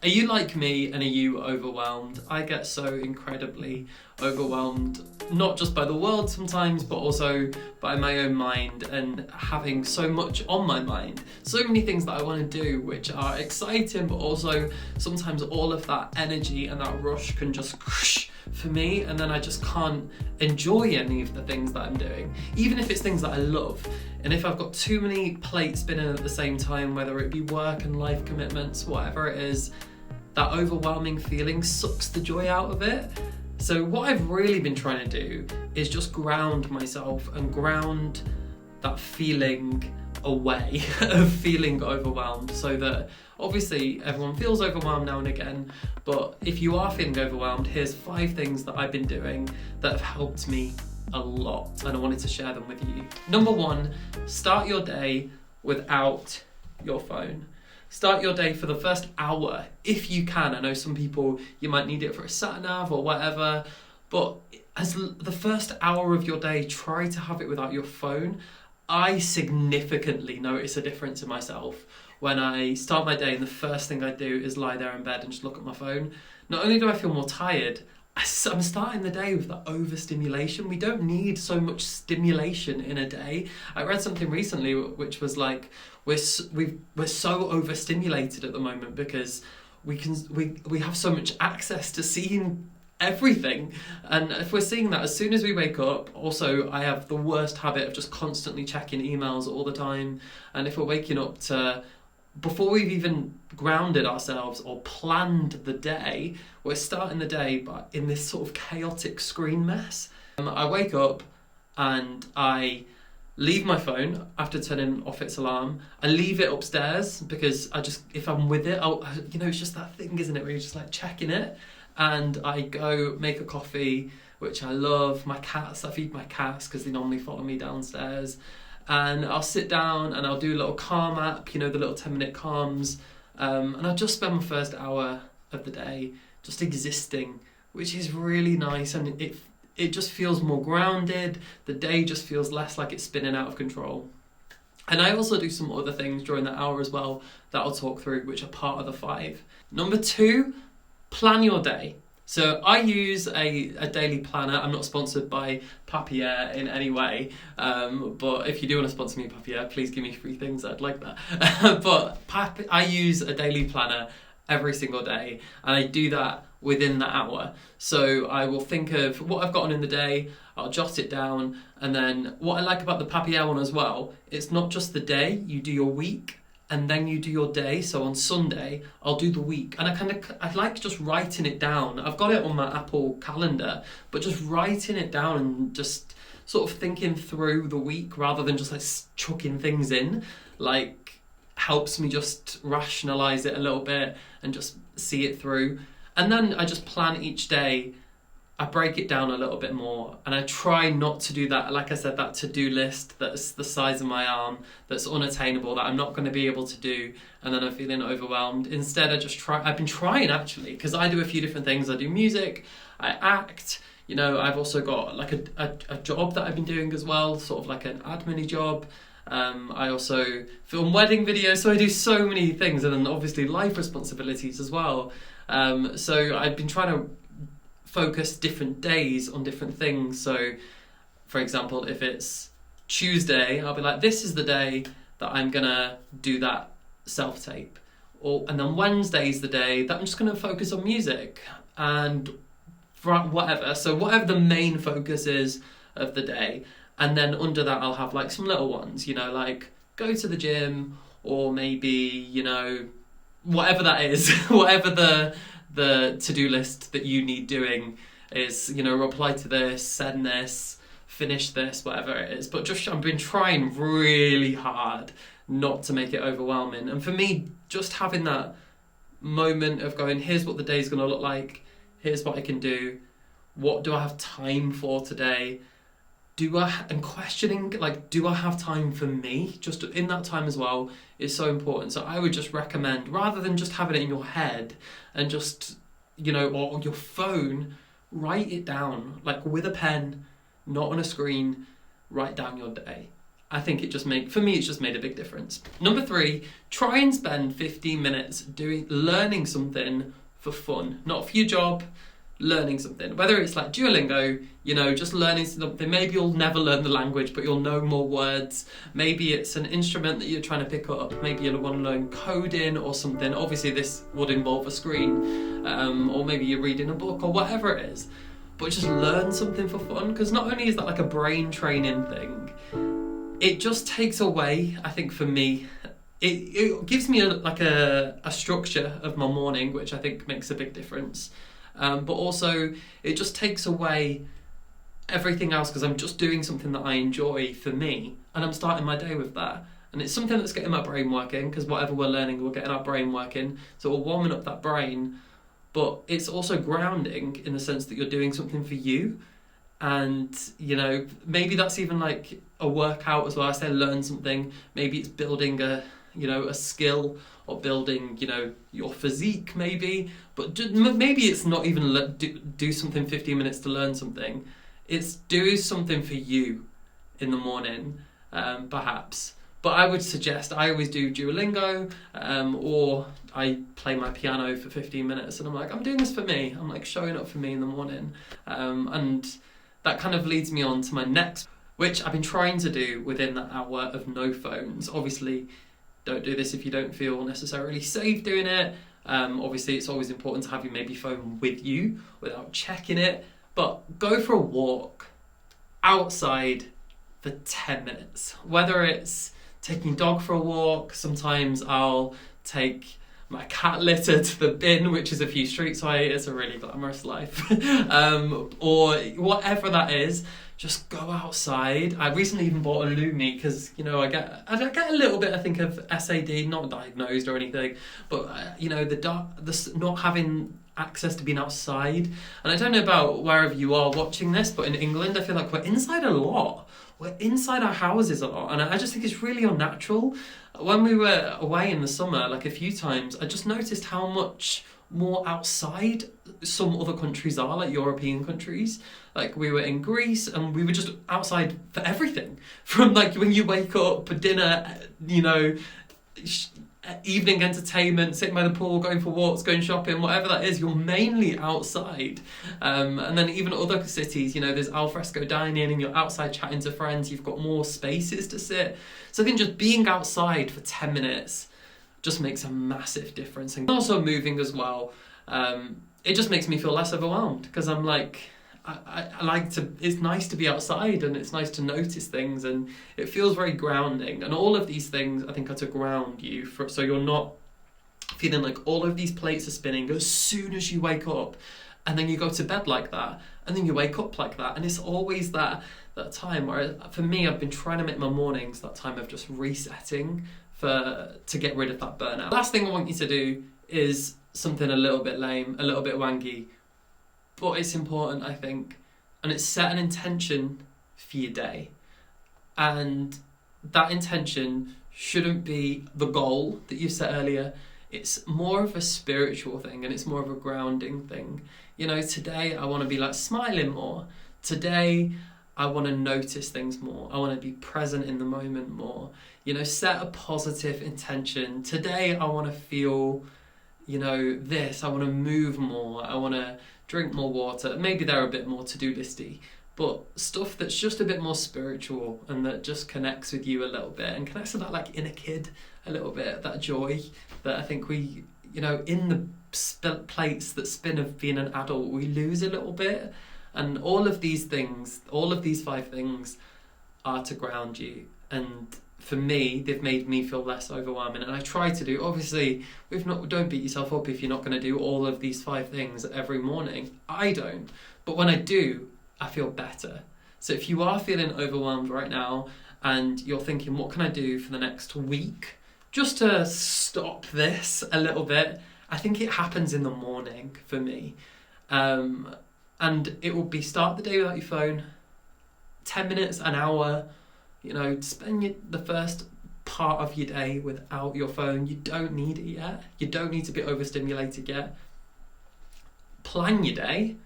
Are you like me and are you overwhelmed? I get so incredibly overwhelmed, not just by the world sometimes, but also by my own mind and having so much on my mind. So many things that I want to do which are exciting, but also sometimes all of that energy and that rush can just for me, and then I just can't enjoy any of the things that I'm doing, even if it's things that I love. And if I've got too many plates spinning at the same time, whether it be work and life commitments, whatever it is, that overwhelming feeling sucks the joy out of it. So what I've really been trying to do is just ground myself and ground that feeling away of feeling overwhelmed, so that obviously everyone feels overwhelmed now and again, but if you are feeling overwhelmed, here's 5 things that I've been doing that have helped me a lot, and I wanted to share them with you. Number 1, start your day without your phone. Start your day for the first hour if you can. I know some people, you might need it for a sat-nav or whatever, but as the first hour of your day, try to have it without your phone. I significantly notice a difference in myself when I start my day and the first thing I do is lie there in bed and just look at my phone. Not only do I feel more tired, I'm starting the day with that overstimulation. We don't need so much stimulation in a day. I read something recently which was like, we're so overstimulated at the moment because we have so much access to seeing everything, and if we're seeing that as soon as we wake up. Also, I have the worst habit of just constantly checking emails all the time, and if we're waking up to, before we've even grounded ourselves or planned the day, we're starting the day but in this sort of chaotic screen mess. I wake up and I leave my phone after turning off its alarm. I leave it upstairs because if I'm with it, it's just that thing, isn't it, where you're just like checking it. And I go make a coffee, which I love. I feed my cats because they normally follow me downstairs. And I'll sit down and I'll do a little calm app, the little 10-minute calms. And I'll just spend my first hour of the day just existing, which is really nice. And it just feels more grounded. The day just feels less like it's spinning out of control. And I also do some other things during that hour as well that I'll talk through, which are part of the 5. Number 2, plan your day. So I use a daily planner. I'm not sponsored by Papier in any way, but if you do want to sponsor me, Papier, please give me free things. I'd like that. But I use a daily planner every single day, and I do that within the hour. So I will think of what I've got on in the day, I'll jot it down, and then what I like about the Papier one as well, it's not just the day, you do your week, and then you do your day. So on Sunday, I'll do the week. And I like just writing it down. I've got it on my Apple calendar, but just writing it down and just sort of thinking through the week rather than just like chucking things in, like helps me just rationalize it a little bit and just see it through. And then I just plan each day. I break it down a little bit more, and I try not to do that, like I said, that to-do list that's the size of my arm, that's unattainable, that I'm not going to be able to do, and then I'm feeling overwhelmed. Instead, I've been trying actually, because I do a few different things. I do music, I act, I've also got like a job that I've been doing as well, sort of like an admin job. I also film wedding videos, so I do so many things, and then obviously life responsibilities as well. So I've been trying to focus different days on different things. So for example, if it's Tuesday, I'll be like, this is the day that I'm gonna do that self-tape, and then Wednesday's the day that I'm just gonna focus on music and whatever. So whatever the main focus is of the day, and then under that I'll have like some little ones, like go to the gym, or maybe whatever that is, whatever the to-do list that you need doing is, reply to this, send this, finish this, whatever it is. But I've been trying really hard not to make it overwhelming. And for me, just having that moment of going, here's what the day's going to look like, here's what I can do, what do I have time for today, and questioning, like, do I have time for me? Just in that time as well is so important. So I would just recommend, rather than just having it in your head and just, or on your phone, write it down, like with a pen, not on a screen. Write down your day. I think for me, it's just made a big difference. Number 3, try and spend 15 minutes learning something for fun, not for your job, learning something. Whether it's like Duolingo, just learning something. Maybe you'll never learn the language, but you'll know more words. Maybe it's an instrument that you're trying to pick up. Maybe you'll want to learn coding or something. Obviously, this would involve a screen, or maybe you're reading a book or whatever it is. But just learn something for fun, because not only is that like a brain training thing, it just takes away, I think for me, it gives me a structure of my morning, which I think makes a big difference. But also, it just takes away everything else, because I'm just doing something that I enjoy for me, and I'm starting my day with that. And it's something that's getting my brain working, because whatever we're learning, we're getting our brain working. So we're warming up that brain, but it's also grounding in the sense that you're doing something for you. And, maybe that's even like a workout as well. I say learn something. Maybe it's building a skill, or building, your physique maybe. But maybe it's not even do something 15 minutes to learn something. It's do something for you in the morning, perhaps. But I would suggest, I always do Duolingo, or I play my piano for 15 minutes, and I'm like, I'm doing this for me. I'm like showing up for me in the morning. And that kind of leads me on to my next, which I've been trying to do within that hour of no phones. Obviously, don't do this if you don't feel necessarily safe doing it. Obviously, it's always important to have your maybe phone with you without checking it. But go for a walk outside for 10 minutes. Whether it's taking dog for a walk, sometimes I'll take my cat litter to the bin, which is a few streets away. It's a really glamorous life. Or whatever that is, just go outside. I recently even bought a Lumi because, I get a little bit, I think, of SAD, not diagnosed or anything, but, the not having access to being outside. And I don't know about wherever you are watching this, but in England, I feel like we're inside a lot. We're inside our houses a lot, and I just think it's really unnatural. When we were away in the summer, like a few times, I just noticed how much more outside some other countries are, like European countries. Like we were in Greece, and we were just outside for everything. From like when you wake up, dinner, evening entertainment, sitting by the pool, going for walks, going shopping, whatever that is, you're mainly outside. And then even other cities, there's alfresco dining and you're outside chatting to friends, you've got more spaces to sit. So I think just being outside for 10 minutes just makes a massive difference. And also moving as well, it just makes me feel less overwhelmed, because I'm like, I like to, it's nice to be outside, and it's nice to notice things, and it feels very grounding. And all of these things, I think, are to ground you, so you're not feeling like all of these plates are spinning as soon as you wake up, and then you go to bed like that, and then you wake up like that. And it's always that time where, for me, I've been trying to make my mornings that time of just resetting to get rid of that burnout. Last thing I want you to do is something a little bit lame, a little bit wanky, but it's important, I think, and it's set an intention for your day. And that intention shouldn't be the goal that you set earlier. It's more of a spiritual thing, and it's more of a grounding thing. Today I want to be like smiling more. Today I want to notice things more. I want to be present in the moment more. Set a positive intention. Today I want to feel, this. I want to move more. I want to drink more water. Maybe they're a bit more to-do listy, but stuff that's just a bit more spiritual and that just connects with you a little bit, and connects with that like inner kid a little bit, that joy that I think we, in the plates that spin of being an adult, we lose a little bit. And all of these things, all of these 5 things are to ground you. And for me, they've made me feel less overwhelming. And I try to do, obviously, don't beat yourself up if you're not going to do all of these 5 things every morning. I don't. But when I do, I feel better. So if you are feeling overwhelmed right now and you're thinking, what can I do for the next week just to stop this a little bit? I think it happens in the morning for me. And it will be start the day without your phone, 10 minutes, an hour, spend the first part of your day without your phone. You don't need it yet. You don't need to be overstimulated yet. Plan your day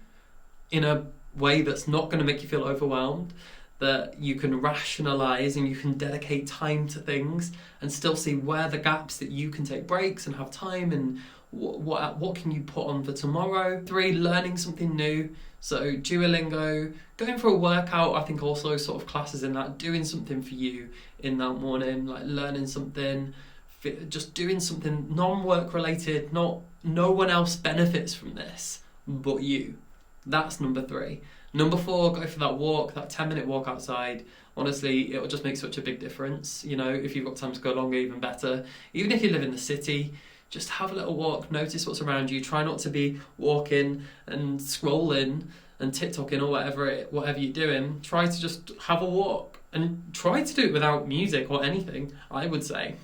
in a way that's not going to make you feel overwhelmed. that you can rationalize and you can dedicate time to things and still see where the gaps that you can take breaks and have time, and what can you put on for tomorrow. 3, learning something new. So Duolingo, going for a workout, I think also sort of classes in that, doing something for you in that morning, like learning something, just doing something non-work related. No one else benefits from this but you. That's number 3. Number 4, go for that walk, that 10-minute walk outside. Honestly, it'll just make such a big difference. You know, if you've got time to go longer, even better. Even if you live in the city, just have a little walk, notice what's around you. Try not to be walking and scrolling and TikToking or whatever you're doing. Try to just have a walk, and try to do it without music or anything, I would say.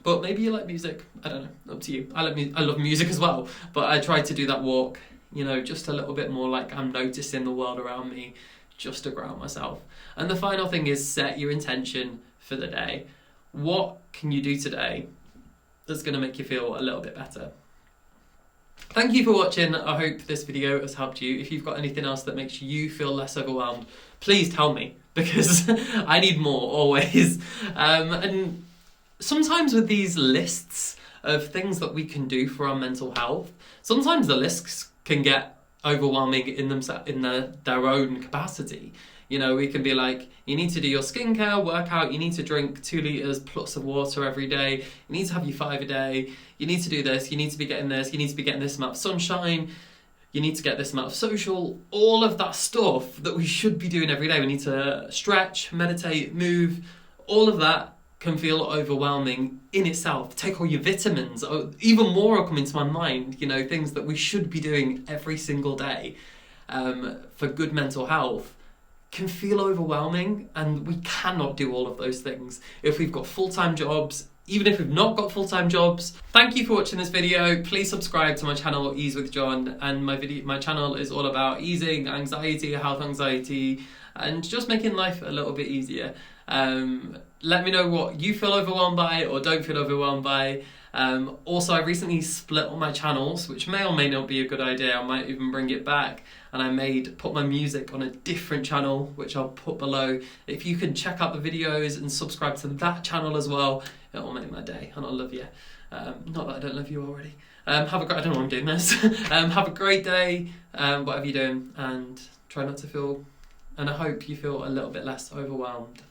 But maybe you like music, I don't know, up to you. I love music as well, but I try to do that walk, you know, just a little bit more like I'm noticing the world around me, just to ground myself. And the final thing is set your intention for the day. What can you do today that's going to make you feel a little bit better? Thank you for watching. I hope this video has helped you. If you've got anything else that makes you feel less overwhelmed, please tell me, because I need more always. And sometimes with these lists of things that we can do for our mental health, sometimes the lists can get overwhelming in their own capacity. You know, we can be like, you need to do your skincare, work out, you need to drink 2 litres plus of water every day, you need to have your 5 a day, you need to do this, you need to be getting this, you need to be getting this amount of sunshine, you need to get this amount of social, all of that stuff that we should be doing every day. We need to stretch, meditate, move. All of that can feel overwhelming in itself. Take all your vitamins. Even more are coming to my mind, you know, things that we should be doing every single day for good mental health can feel overwhelming, and we cannot do all of those things if we've got full-time jobs, even if we've not got full-time jobs. Thank you for watching this video. Please subscribe to my channel, Ease with John, and my channel is all about easing anxiety, health anxiety, and just making life a little bit easier. Let me know what you feel overwhelmed by or don't feel overwhelmed by. Also, I recently split on my channels, which may or may not be a good idea. I might even bring it back, and I put my music on a different channel, which I'll put below. If you can check out the videos and subscribe to that channel as well, it will make my day, and I'll love you. Not that I don't love you already. I don't know why I'm doing this. Have a great day, whatever you're doing, and try not to feel, and I hope you feel a little bit less overwhelmed.